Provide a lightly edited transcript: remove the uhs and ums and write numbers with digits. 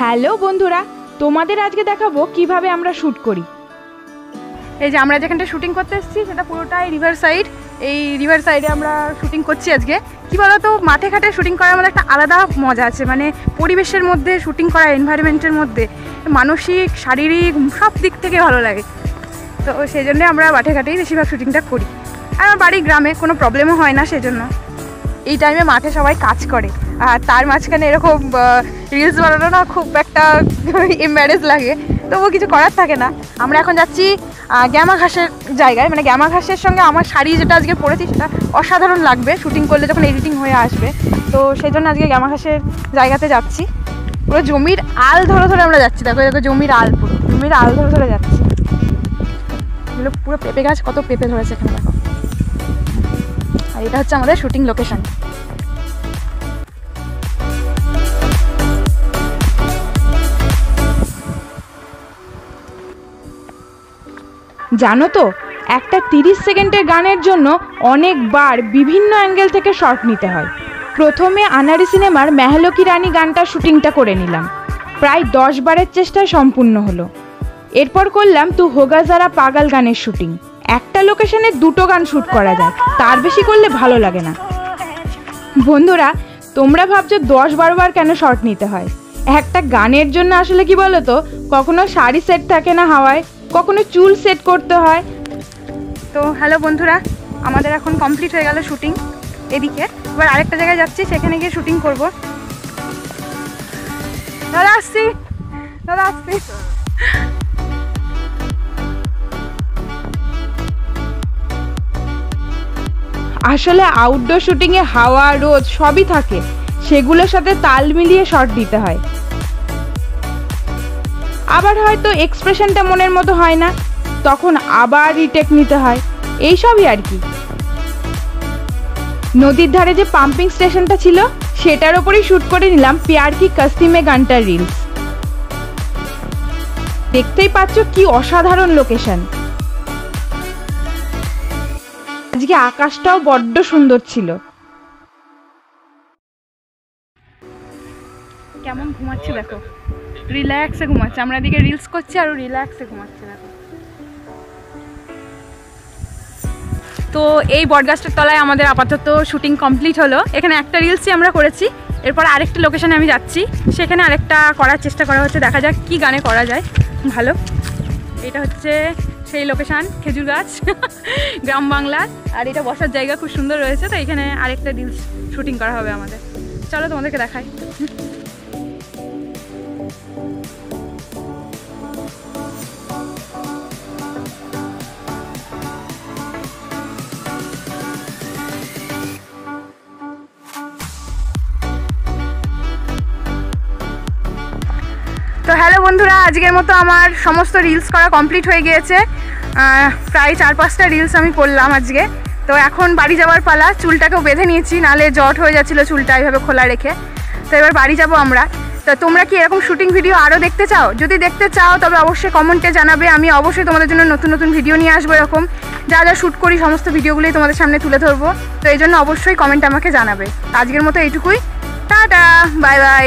Hello বন্ধুরা, তোমাদের আজকে দেখাবো কিভাবে আমরা শ্যুট করি। এই যে আমরা যেখানটা শুটিং করতে এসেছি সেটা পুরোটাই রিভার সাইড। এই রিভার সাইডে আমরা শুটিং করছি আজকে। কী বলো তো, মাঠে ঘাটে শুটিং করার মধ্যে একটা আলাদা মজা আছে, মানে পরিবেশের মধ্যে শুটিং করা, এনভায়রনমেন্টের মধ্যে মানসিক শারীরিক সব দিক থেকে ভালো লাগে। তো সেই জন্যে আমরা মাঠে ঘাটেই বেশিরভাগ শুটিংটা করি। আর আমার বাড়ি গ্রামে, কোনো প্রবলেমও হয় না। সেজন্য এই টাইমে মাঠে সবাই কাজ করে, আর তার মাঝখানে এরকম রিলস বানানো না খুব একটা এম্বারেস লাগে, তবুও কিছু করার থাকে না। আমরা এখন যাচ্ছি গ্যামা ঘাসের জায়গায়, মানে গ্যামা ঘাসের সঙ্গে আমার শাড়ি যেটা আজকে পরেছি সেটা অসাধারণ লাগবে শুটিং করলে যখন এডিটিং হয়ে আসবে। তো সেই জন্য আজকে গ্যামা ঘাসের জায়গাতে যাচ্ছি। পুরো জমির আল ধরে ধরে আমরা যাচ্ছি। দেখো দেখো জমির আল, পুরো জমির আল ধরে ধরে যাচ্ছি। এগুলো পুরো পেঁপে গাছ, কত পেঁপে ধরেছে এখানে দেখো। আর এটা হচ্ছে আমাদের শুটিং লোকেশন। জানো তো, একটা 30 সেকেন্ডের গানের জন্য অনেকবার বিভিন্ন অ্যাঙ্গেল থেকে শট নিতে হয়। প্রথমে আনারি সিনেমার মেহলো কি রানী গানটার শুটিংটা করে নিলাম, প্রায় 10 বারের চেষ্টায় সম্পূর্ণ হলো। এরপর করলাম তু হোগা যারা পাগল গানের শুটিং। একটা লোকেশনে 2টো গান শ্যুট করা যায়, তার বেশি করলে ভালো লাগে না। বন্ধুরা, তোমরা ভাবছো 10-12 বার কেন শট নিতে হয়? একটা গানের জন্য আসলে কি বলো তো, কখনো শাড়ি সেট থাকে না হাওয়ায়, কখনো চুল সেট করতে হয়। তো হ্যালো বন্ধুরা, আমাদের এখন কমপ্লিট হয়ে গেল শুটিং এদিকে। এবার আরেকটা জায়গায় যাচ্ছি, সেখানে গিয়ে শুটিং করব। দাদা আসছি, দাদা আসছি। আসলে আউটডোর শুটিংয়ে হাওয়া, রোদ সবই থাকে, সেগুলোর সাথে তাল মিলিয়ে শট দিতে হয়। আবার হয়তো এক্সপ্রেশনটা মনের মতো হয় না, তখন আবার রিটেক নিতে হয়, এইসবই আর কি। নদীর ধারে যে পাম্পিং স্টেশনটা ছিল সেটার ওপরেই শ্যুট করে নিলাম প্যার কি কস্তি মে গানটার রিলস। দেখতেই পাচ্ছ কি অসাধারণ লোকেশন। আজকে আকাশটাও বড্ড সুন্দর ছিল। কেমন ঘুমাচ্ছে দেখো, রিল্যাক্সে ঘুমাচ্ছে। আমরা এদিকে রিলস করছি আর রিল্যাক্সে ঘুমাচ্ছে দেখো। তো এই বটগাছটার তলায় আমাদের আপাতত শুটিং কমপ্লিট হলো। এখানে একটা রিলসই আমরা করেছি, এরপর আরেকটা লোকেশনে আমি যাচ্ছি, সেখানে আরেকটা করার চেষ্টা করা হচ্ছে। দেখা যাক কি গানে করা যায় ভালো। এটা হচ্ছে সেই লোকেশান, খেজুর গাছ, গ্রাম বাংলার। আর এটা বসার জায়গা খুব সুন্দর রয়েছে। তো এখানে আরেকটা রিলস শুটিং করা হবে আমাদের। চলো তোমাদেরকে দেখাই। তো হ্যালো বন্ধুরা, আজকের মতো আমার সমস্ত রিলস করা কমপ্লিট হয়ে গিয়েছে। প্রায় 4-5টা রিলস আমি করলাম আজকে। তো এখন বাড়ি যাওয়ার পালা। চুলটাকেও বেঁধে নিয়েছি, নালে জট হয়ে যাচ্ছিলো চুলটা এইভাবে খোলা রেখে। তো এবার বাড়ি যাব আমরা। তো তোমরা কি এরকম শুটিং ভিডিও আরও দেখতে চাও? যদি দেখতে চাও তবে অবশ্যই কমেন্টে জানাবে। আমি অবশ্যই তোমাদের জন্য নতুন নতুন ভিডিও নিয়ে আসবো। এরকম যা যা শ্যুট করি সমস্ত ভিডিওগুলোই তোমাদের সামনে তুলে ধরবো। তো এই জন্য অবশ্যই কমেন্ট আমাকে জানাবে। আজকের মতো এইটুকুই, টাটা, বাই বাই।